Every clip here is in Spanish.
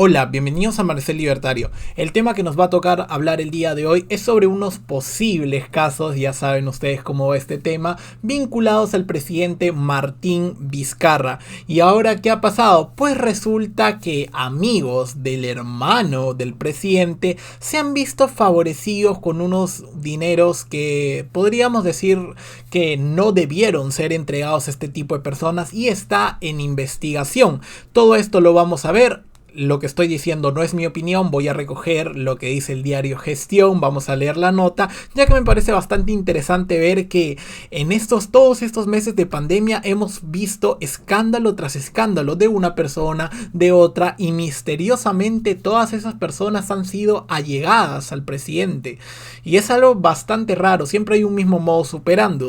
Hola, bienvenidos a Marcel Libertario. El tema que nos va a tocar hablar el día de hoy es sobre unos posibles casos, ya saben ustedes cómo va este tema, vinculados al presidente Martín Vizcarra. ¿Y ahora qué ha pasado? Pues resulta que amigos del hermano del presidente se han visto favorecidos con unos dineros que podríamos decir que no debieron ser entregados a este tipo de personas y está en investigación. Todo esto lo vamos a ver. Lo que estoy diciendo no es mi opinión, voy a recoger lo que dice el diario Gestión, vamos a leer la nota, ya que me parece bastante interesante ver que en todos estos meses de pandemia hemos visto escándalo tras escándalo de una persona, de otra, y misteriosamente todas esas personas han sido allegadas al presidente. Y es algo bastante raro, siempre hay un mismo modus operandi.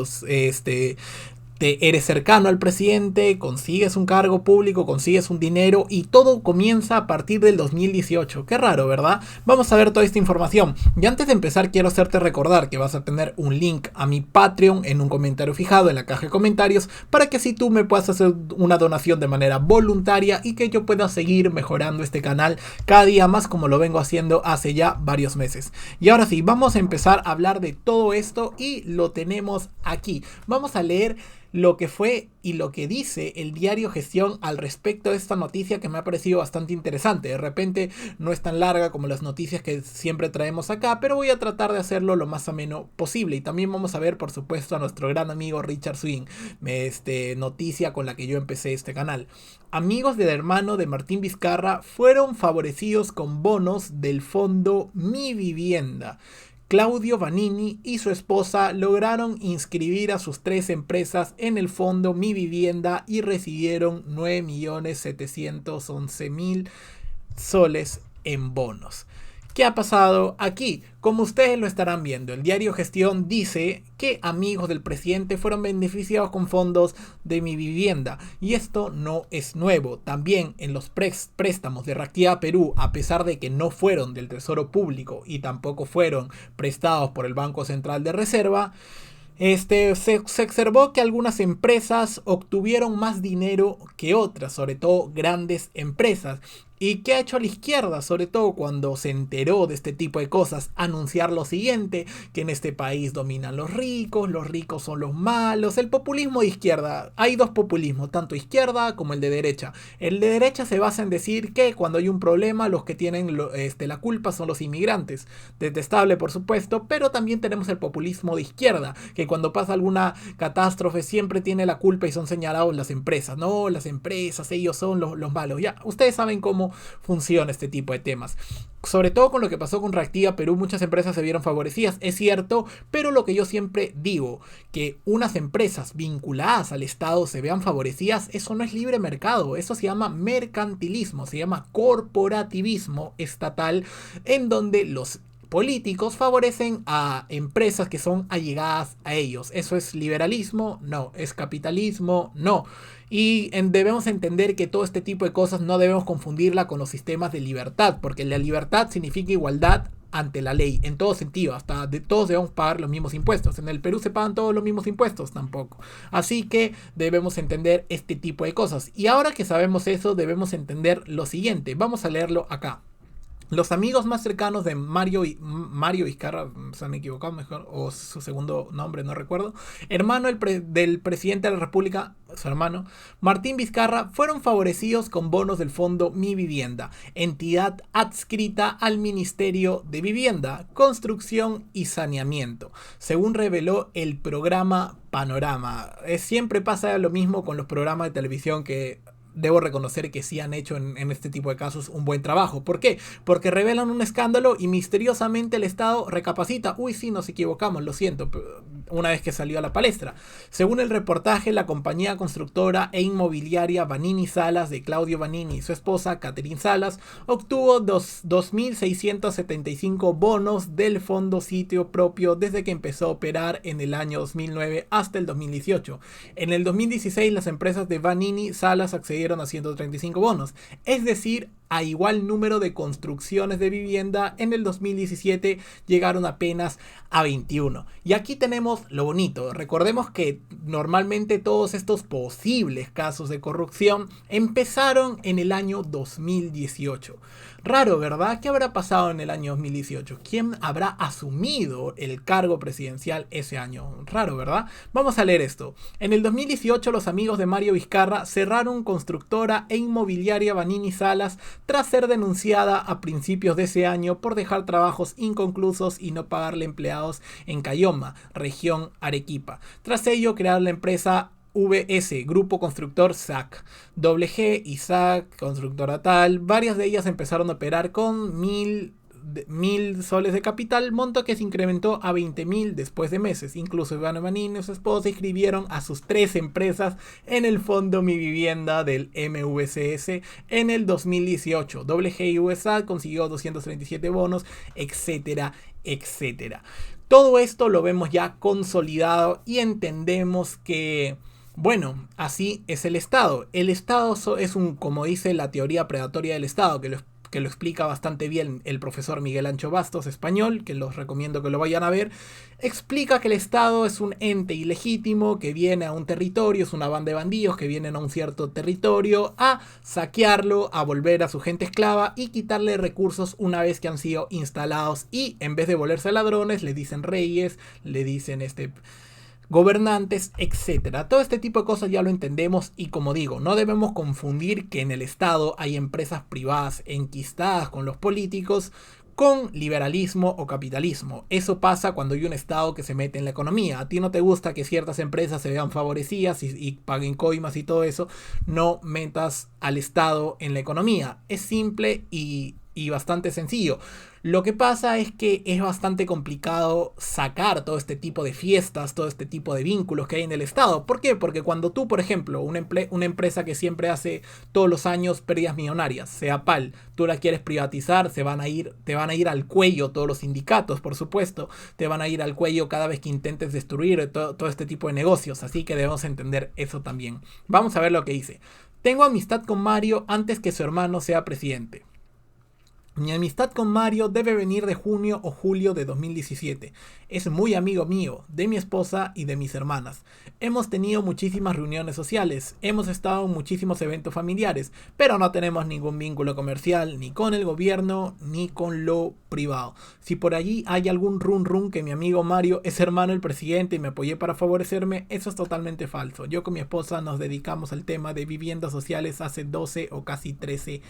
Eres cercano al presidente, consigues un cargo público, consigues un dinero y todo comienza a partir del 2018. Qué raro, ¿verdad? Vamos a ver toda esta información. Y antes de empezar quiero hacerte recordar que vas a tener un link a mi Patreon en un comentario fijado en la caja de comentarios para que así tú me puedas hacer una donación de manera voluntaria y que yo pueda seguir mejorando este canal cada día más como lo vengo haciendo hace ya varios meses. Y ahora sí, vamos a empezar a hablar de todo esto y lo tenemos aquí. Vamos a leer lo que fue y lo que dice el diario Gestión al respecto de esta noticia que me ha parecido bastante interesante. De repente no es tan larga como las noticias que siempre traemos acá, pero voy a tratar de hacerlo lo más ameno posible. Y también vamos a ver, por supuesto, a nuestro gran amigo Richard Swing, noticia con la que yo empecé este canal. Amigos del hermano de Martín Vizcarra fueron favorecidos con bonos del fondo Mi Vivienda. Claudio Vanini y su esposa lograron inscribir a sus 3 empresas en el fondo Mi Vivienda y recibieron 9.711.000 soles en bonos. ¿Qué ha pasado aquí? Como ustedes lo estarán viendo, el diario Gestión dice que amigos del presidente fueron beneficiados con fondos de Mi Vivienda. Y esto no es nuevo. También en los préstamos de Reactiva Perú, a pesar de que no fueron del Tesoro Público y tampoco fueron prestados por el Banco Central de Reserva, se observó que algunas empresas obtuvieron más dinero que otras, sobre todo grandes empresas. ¿Y qué ha hecho la izquierda? Sobre todo cuando se enteró de este tipo de cosas, anunciar lo siguiente, que en este país dominan los ricos son los malos. El populismo de izquierda, hay dos populismos, tanto izquierda como el de derecha. El de derecha se basa en decir que cuando hay un problema los que tienen la culpa son los inmigrantes. Detestable por supuesto, pero también tenemos el populismo de izquierda, que cuando pasa alguna catástrofe siempre tiene la culpa y son señalados las empresas. No, las empresas, ellos son los malos. Ya, ustedes saben cómo funciona este tipo de temas. Sobre todo con lo que pasó con Reactiva Perú, muchas empresas se vieron favorecidas, es cierto, pero lo que yo siempre digo, que unas empresas vinculadas al Estado se vean favorecidas, eso no es libre mercado, eso se llama mercantilismo, se llama corporativismo estatal, en donde los políticos favorecen a empresas que son allegadas a ellos. ¿Eso es liberalismo? No. ¿Es capitalismo? No. Y debemos entender que todo este tipo de cosas no debemos confundirla con los sistemas de libertad, porque la libertad significa igualdad ante la ley, en todo sentido, hasta todos debemos pagar los mismos impuestos. En el Perú se pagan todos los mismos impuestos, tampoco. Así que debemos entender este tipo de cosas. Y ahora que sabemos eso, debemos entender lo siguiente. Vamos a leerlo acá. Los amigos más cercanos de Mario Vizcarra, se han equivocado mejor, o su segundo nombre, no recuerdo, hermano del presidente de la República, su hermano, Martín Vizcarra, fueron favorecidos con bonos del fondo Mi Vivienda, entidad adscrita al Ministerio de Vivienda, Construcción y Saneamiento, según reveló el programa Panorama. Siempre pasa lo mismo con los programas de televisión que debo reconocer que sí han hecho en este tipo de casos un buen trabajo. ¿Por qué? Porque revelan un escándalo y misteriosamente el Estado recapacita. Uy, sí, nos equivocamos, lo siento. Una vez que salió a la palestra. Según el reportaje, la compañía constructora e inmobiliaria Vanini Salas de Claudio Vanini y su esposa Catherine Salas obtuvo 2.675 bonos del fondo sitio propio desde que empezó a operar en el año 2009 hasta el 2018. En el 2016 las empresas de Vanini Salas accedieron subieron a 135 bonos. Es decir, a igual número de construcciones de vivienda, en el 2017 llegaron apenas a 21. Y aquí tenemos lo bonito. Recordemos que normalmente todos estos posibles casos de corrupción empezaron en el año 2018. Raro, ¿verdad? ¿Qué habrá pasado en el año 2018? ¿Quién habrá asumido el cargo presidencial ese año? Raro, ¿verdad? Vamos a leer esto. En el 2018 los amigos de Mario Vizcarra cerraron constructora e inmobiliaria Vanini Salas tras ser denunciada a principios de ese año por dejar trabajos inconclusos y no pagarle empleados en Cayoma, región Arequipa. Tras ello, crear la empresa VS, Grupo Constructor SAC, WG, ISAC, Constructora Tal. Varias de ellas empezaron a operar con 1.000 soles de capital, monto que se incrementó a 20.000 después de meses. Incluso Iván Manini y su esposa inscribieron a sus 3 empresas en el fondo Mi Vivienda del MVCS en el 2018. WG y USA consiguió 237 bonos, etcétera, etcétera. Todo esto lo vemos ya consolidado y entendemos que, bueno, así es el Estado. El Estado es como dice la teoría predatoria del Estado, que lo explica bastante bien el profesor Miguel Ancho Bastos, español, que los recomiendo que lo vayan a ver. Explica que el Estado es un ente ilegítimo que viene a un territorio, es una banda de bandidos que vienen a un cierto territorio a saquearlo, a volver a su gente esclava y quitarle recursos una vez que han sido instalados, y en vez de volverse ladrones le dicen reyes, le dicen gobernantes, etcétera. Todo este tipo de cosas ya lo entendemos, y como digo, no debemos confundir que en el Estado hay empresas privadas enquistadas con los políticos con liberalismo o capitalismo. Eso pasa cuando hay un Estado que se mete en la economía. A ti no te gusta que ciertas empresas se vean favorecidas y paguen coimas y todo eso. No metas al Estado en la economía. Es simple y bastante sencillo. Lo que pasa es que es bastante complicado sacar todo este tipo de fiestas, todo este tipo de vínculos que hay en el Estado. ¿Por qué? Porque cuando tú, por ejemplo, una empresa que siempre hace todos los años pérdidas millonarias, sea PAL, tú la quieres privatizar, te van a ir al cuello todos los sindicatos, por supuesto, te van a ir al cuello cada vez que intentes destruir todo este tipo de negocios, así que debemos entender eso también. Vamos a ver lo que dice. Tengo amistad con Mario antes que su hermano sea presidente. Mi amistad con Mario debe venir de junio o julio de 2017. Es muy amigo mío, de mi esposa y de mis hermanas. Hemos tenido muchísimas reuniones sociales, hemos estado en muchísimos eventos familiares, pero no tenemos ningún vínculo comercial ni con el gobierno ni con lo privado. Si por allí hay algún run que mi amigo Mario es hermano del presidente y me apoyé para favorecerme, eso es totalmente falso. Yo con mi esposa nos dedicamos al tema de viviendas sociales hace 12 o casi 13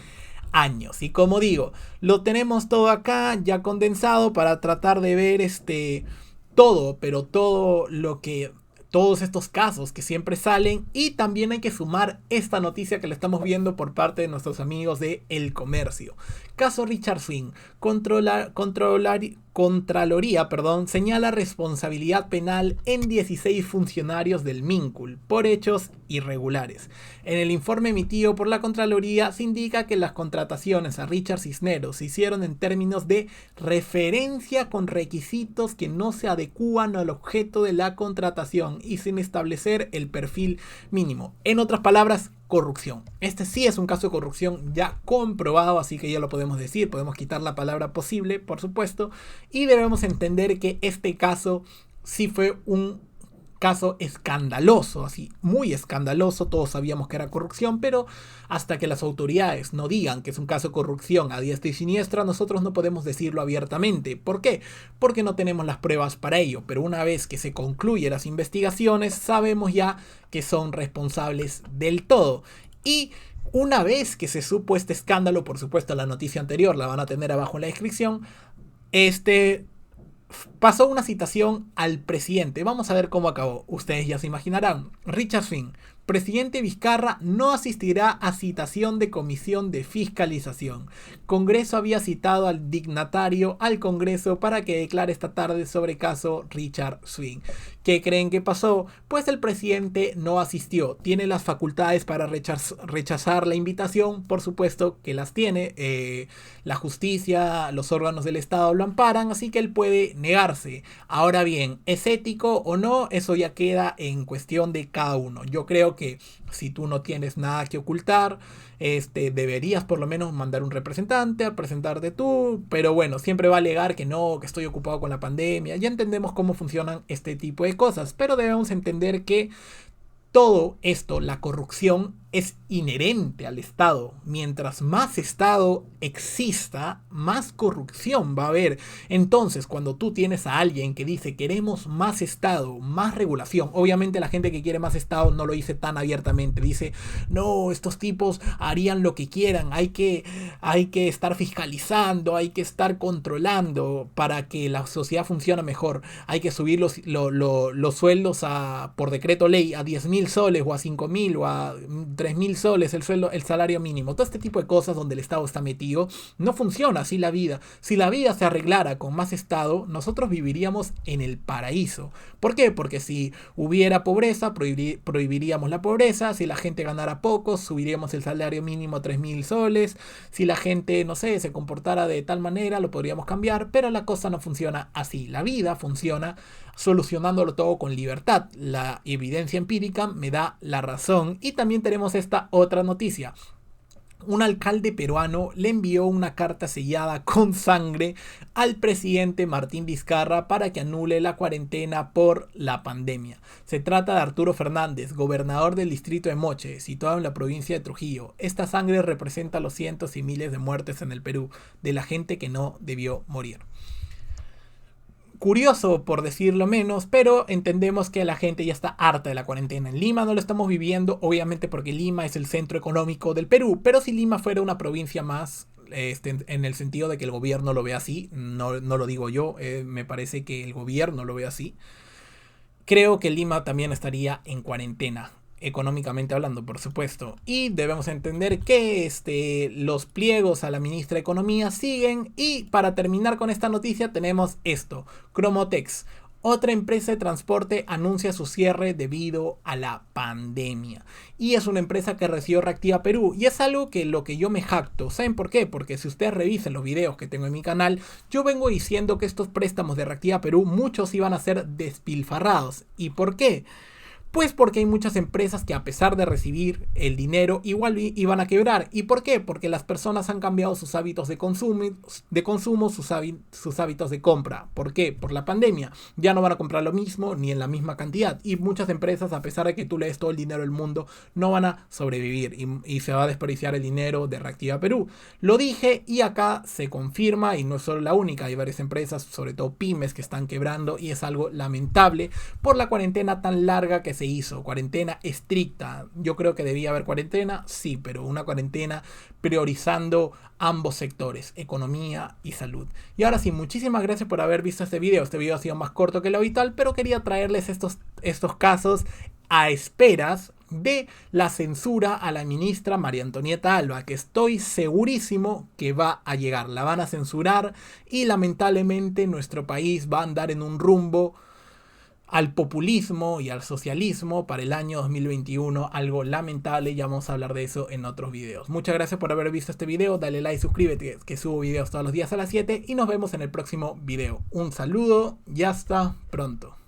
años. Y como digo, lo tenemos todo acá ya condensado para tratar de ver todo, pero todos estos casos que siempre salen, y también hay que sumar esta noticia que le estamos viendo por parte de nuestros amigos de El Comercio. Caso Richard Swing. Contraloría, señala responsabilidad penal en 16 funcionarios del Mincul por hechos irregulares. En el informe emitido por la Contraloría se indica que las contrataciones a Richard Cisneros se hicieron en términos de referencia con requisitos que no se adecúan al objeto de la contratación y sin establecer el perfil mínimo. En otras palabras, corrupción. Este sí es un caso de corrupción ya comprobado, así que ya lo podemos decir, podemos quitar la palabra posible, por supuesto, y debemos entender que este caso sí fue un caso escandaloso, así, muy escandaloso. Todos sabíamos que era corrupción, pero hasta que las autoridades no digan que es un caso de corrupción a diestra y siniestra, nosotros no podemos decirlo abiertamente. ¿Por qué? Porque no tenemos las pruebas para ello, pero una vez que se concluyen las investigaciones, sabemos ya que son responsables del todo. Y una vez que se supo este escándalo, por supuesto la noticia anterior la van a tener abajo en la descripción, pasó una citación al presidente. Vamos a ver cómo acabó. Ustedes ya se imaginarán. Richard Swing. Presidente Vizcarra no asistirá a citación de comisión de fiscalización. Congreso había citado al dignatario al Congreso para que declare esta tarde sobre caso Richard Swing. ¿Qué creen que pasó? Pues el presidente no asistió. ¿Tiene las facultades para rechazar la invitación? Por supuesto que las tiene. La justicia, los órganos del Estado lo amparan, así que él puede negarse. Ahora bien, ¿es ético o no? Eso ya queda en cuestión de cada uno. Yo creo que que si tú no tienes nada que ocultar, deberías por lo menos mandar un representante a presentarte tú, pero bueno, siempre va a alegar que no, que estoy ocupado con la pandemia. Ya entendemos cómo funcionan este tipo de cosas, pero debemos entender que todo esto, la corrupción, es inherente al Estado. Mientras más Estado exista, más corrupción va a haber. Entonces, cuando tú tienes a alguien que dice queremos más Estado, más regulación, obviamente la gente que quiere más Estado no lo dice tan abiertamente. Dice, no, estos tipos harían lo que quieran, hay que estar fiscalizando, hay que estar controlando para que la sociedad funcione mejor. Hay que subir los sueldos por decreto ley a 10.000 soles o a 5.000 o a 3.000 soles el salario mínimo. Todo este tipo de cosas donde el Estado está metido, no funciona así la vida. Si la vida se arreglara con más Estado, nosotros viviríamos en el paraíso. ¿Por qué? Porque si hubiera pobreza, prohibiríamos la pobreza. Si la gente ganara poco, subiríamos el salario mínimo a 3.000 soles. Si la gente, no sé, se comportara de tal manera, lo podríamos cambiar, pero la cosa no funciona así. La vida funciona solucionándolo todo con libertad. La evidencia empírica me da la razón. Y también tenemos esta otra noticia. Un alcalde peruano le envió una carta sellada con sangre al presidente Martín Vizcarra para que anule la cuarentena por la pandemia. Se trata de Arturo Fernández, gobernador del distrito de Moche, situado en la provincia de Trujillo. Esta sangre representa los cientos y miles de muertes en el Perú, de la gente que no debió morir. Curioso por decirlo menos, pero entendemos que la gente ya está harta de la cuarentena. En Lima no lo estamos viviendo, obviamente porque Lima es el centro económico del Perú, pero si Lima fuera una provincia más, en el sentido de que el gobierno lo ve así, no lo digo yo, me parece que el gobierno lo ve así, creo que Lima también estaría en cuarentena. Económicamente hablando, por supuesto. Y debemos entender que los pliegos a la ministra de Economía siguen. Y para terminar con esta noticia tenemos esto. Chromotex, otra empresa de transporte, anuncia su cierre debido a la pandemia. Y es una empresa que recibió Reactiva Perú. Y es algo que lo que yo me jacto. ¿Saben por qué? Porque si ustedes revisen los videos que tengo en mi canal, yo vengo diciendo que estos préstamos de Reactiva Perú, muchos iban a ser despilfarrados. ¿Y por qué? Pues porque hay muchas empresas que a pesar de recibir el dinero igual iban a quebrar. ¿Y por qué? Porque las personas han cambiado sus hábitos de consumo, sus hábitos de compra. ¿Por qué? Por la pandemia. Ya no van a comprar lo mismo ni en la misma cantidad. Y muchas empresas, a pesar de que tú le des todo el dinero del mundo, no van a sobrevivir. Y se va a desperdiciar el dinero de Reactiva Perú. Lo dije y acá se confirma, y no es solo la única. Hay varias empresas, sobre todo pymes, que están quebrando. Y es algo lamentable por la cuarentena tan larga que se hizo, cuarentena estricta. Yo creo que debía haber cuarentena, sí, pero una cuarentena priorizando ambos sectores, economía y salud. Y ahora sí, muchísimas gracias por haber visto este video. Este video ha sido más corto que lo habitual, pero quería traerles estos casos a esperas de la censura a la ministra María Antonieta Alba, que estoy segurísimo que va a llegar. La van a censurar y lamentablemente nuestro país va a andar en un rumbo al populismo y al socialismo para el año 2021, algo lamentable. Ya vamos a hablar de eso en otros videos. Muchas gracias por haber visto este video, dale like, suscríbete, que subo videos todos los días a las 7 y nos vemos en el próximo video. Un saludo y hasta pronto.